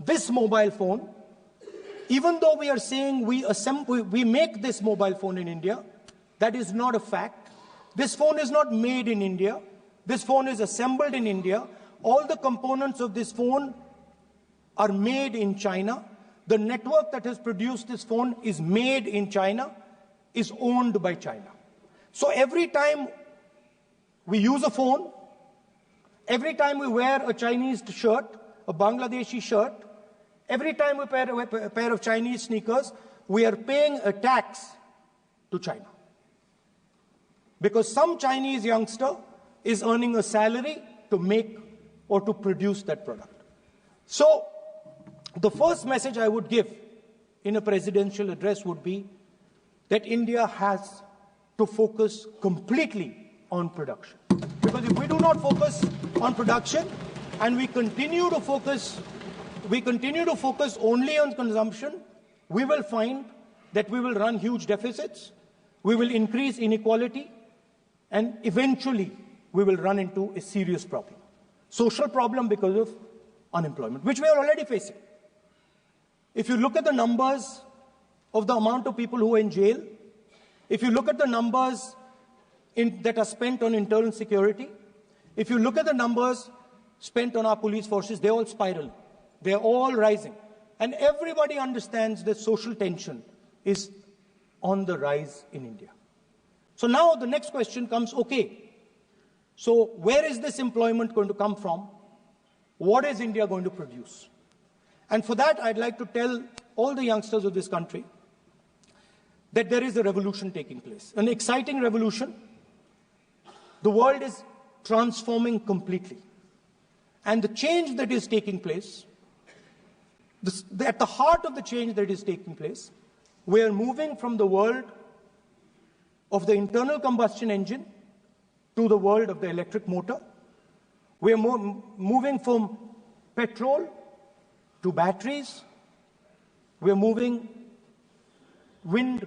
this mobile phone, even though we are saying we make this mobile phone in India, that is not a fact. This phone is not made in India. This phone is assembled in India. All the components of this phone are made in China. The network that has produced this phone is made in China, is owned by China. So every time we use a phone, every time we wear a Chinese shirt, a Bangladeshi shirt, every time we wear a pair of Chinese sneakers, we are paying a tax to China. Because some Chinese youngster is earning a salary to make or to produce that product. So the first message I would give in a presidential address would be that India has to focus completely on production. Because if we do not focus on production and we continue to focus only on consumption, we will find that we will run huge deficits, we will increase inequality, and eventually we will run into a serious problem. Social problem because of unemployment, which we are already facing. If you look at the numbers of the amount of people who are in jail, if you look at the numbers that are spent on internal security, if you look at the numbers spent on our police forces, they all spiral. They're all rising. And everybody understands that social tension is on the rise in India. So now the next question comes, okay, so where is this employment going to come from? What is India going to produce? And for that, I'd like to tell all the youngsters of this country that there is a revolution taking place, an exciting revolution. The world is transforming completely. And the change that is taking place, at the heart of the change that is taking place, we are moving from the world of the internal combustion engine to the world of the electric motor. We are moving from petrol to batteries. We are moving wind,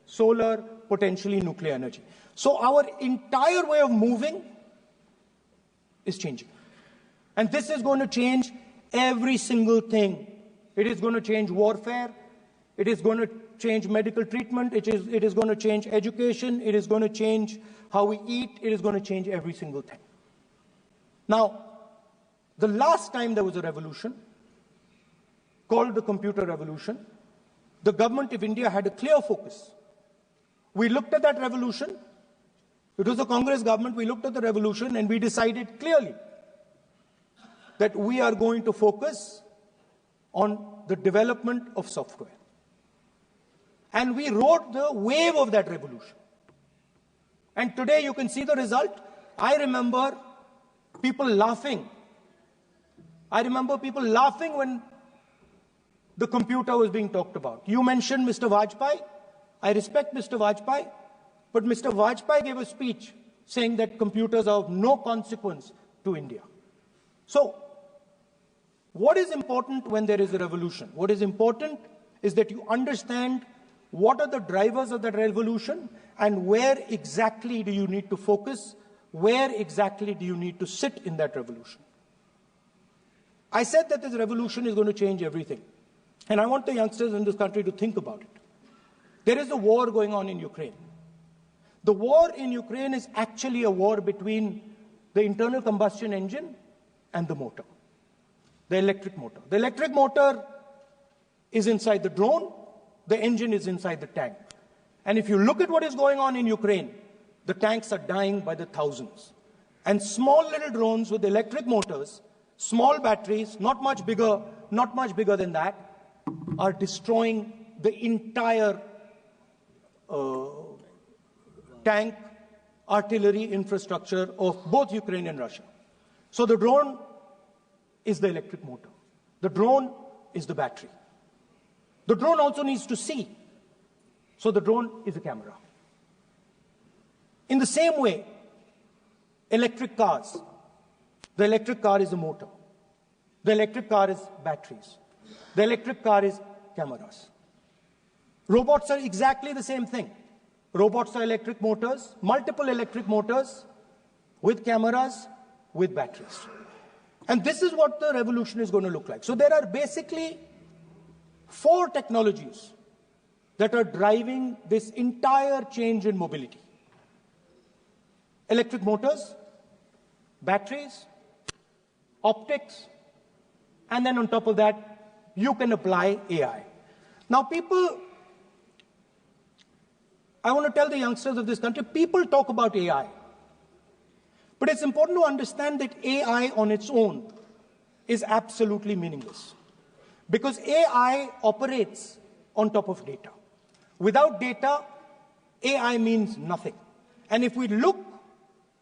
solar, potentially nuclear energy. So our entire way of moving is changing. And this is going to change every single thing. It is going to change warfare. It is going to change medical treatment. It is going to change education. It is going to change how we eat. It is going to change every single thing. Now, the last time there was a revolution, called the computer revolution, the government of India had a clear focus. We looked at that revolution. It was a Congress government. We looked at the revolution and we decided clearly that we are going to focus on the development of software. And we rode the wave of that revolution. And today you can see the result. I remember people laughing. I remember people laughing when the computer was being talked about. You mentioned Mr. Vajpayee. I respect Mr. Vajpayee, but Mr. Vajpayee gave a speech saying that computers are of no consequence to India. So, what is important when there is a revolution? What is important is that you understand what are the drivers of that revolution and where exactly do you need to focus, where exactly do you need to sit in that revolution. I said that this revolution is going to change everything. And I want the youngsters in this country to think about it. There is a war going on in Ukraine. The war in Ukraine is actually a war between the internal combustion engine and the motor, the electric motor. The electric motor is inside the drone, the engine is inside the tank. And if you look at what is going on in Ukraine, the tanks are dying by the thousands. And small little drones with electric motors, small batteries, not much bigger than that, are destroying the entire tank artillery infrastructure of both Ukraine and Russia. So the drone is the electric motor. The drone is the battery. The drone also needs to see. So the drone is a camera. In the same way, electric cars. The electric car is a motor. The electric car is batteries. The electric car is cameras. Robots are exactly the same thing. Robots are electric motors, multiple electric motors with cameras, with batteries. And this is what the revolution is going to look like. So there are basically 4 technologies that are driving this entire change in mobility. Electric motors, batteries, optics, and then on top of that, you can apply AI. Now I want to tell the youngsters of this country, people talk about AI. But it's important to understand that AI on its own is absolutely meaningless. Because AI operates on top of data. Without data, AI means nothing. And if we look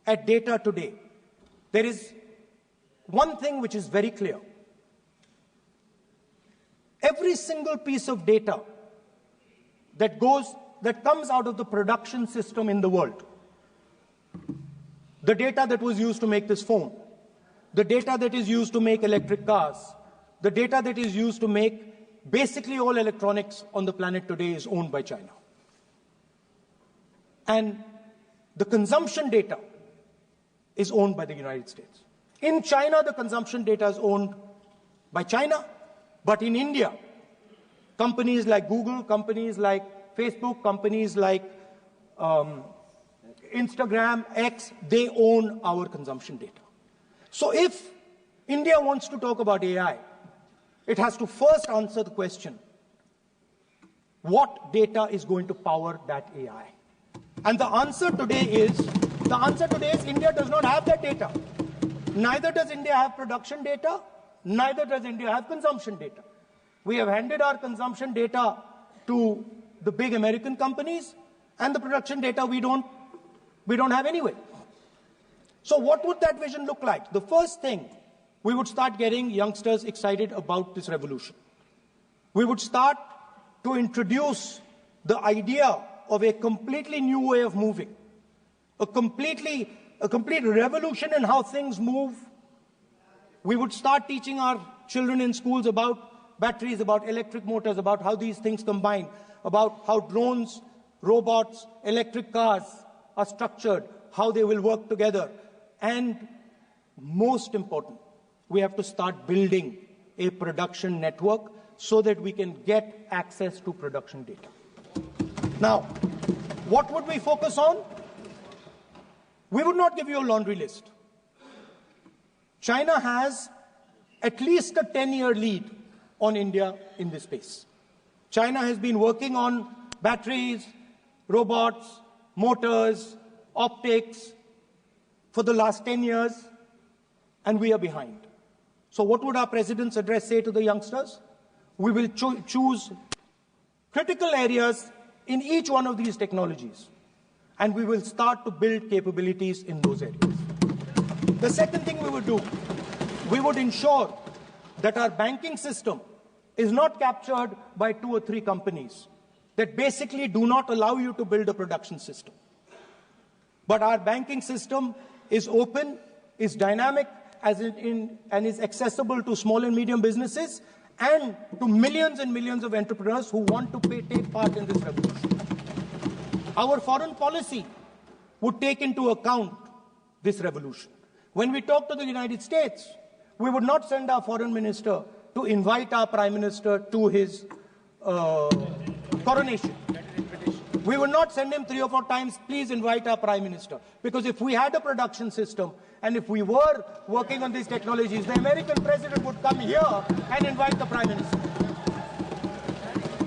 at data today, there is one thing which is very clear. Every single piece of data that comes out of the production system in the world, the data that was used to make this phone, the data that is used to make electric cars, the data that is used to make basically all electronics on the planet today is owned by China. And the consumption data is owned by the United States. In China, the consumption data is owned by China, but in India, companies like Google, companies like Facebook, companies like Instagram, X, they own our consumption data. So if India wants to talk about AI, it has to first answer the question, what data is going to power that AI? And the answer today is India does not have that data. Neither does India have production data, neither does India have consumption data. We have handed our consumption data to the big American companies, and the production data we don't have anyway. So what would that vision look like? The first thing, we would start getting youngsters excited about this revolution. We would start to introduce the idea of a completely new way of moving, a complete revolution in how things move. We would start teaching our children in schools about batteries, about electric motors, about how these things combine, about how drones, robots, electric cars are structured, how they will work together. And most important, we have to start building a production network so that we can get access to production data. Now, what would we focus on? We would not give you a laundry list. China has at least a 10-year lead on India in this space. China has been working on batteries, robots, motors, optics for the last 10 years, and we are behind. So what would our president's address say to the youngsters? We will choose critical areas in each one of these technologies, and we will start to build capabilities in those areas. The second thing we would do, we would ensure that our banking system is not captured by 2 or 3 companies that basically do not allow you to build a production system. But our banking system is open, is dynamic, and is accessible to small and medium businesses and to millions and millions of entrepreneurs who want to take part in this revolution. Our foreign policy would take into account this revolution. When we talk to the United States, we would not send our foreign minister to invite our prime minister to his coronation. We would not send him 3 or 4 times, please invite our prime minister. Because if we had a production system and if we were working on these technologies, the American president would come here and invite the prime minister.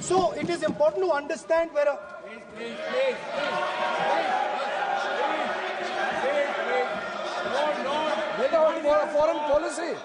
So it is important to understand where Foreign policy.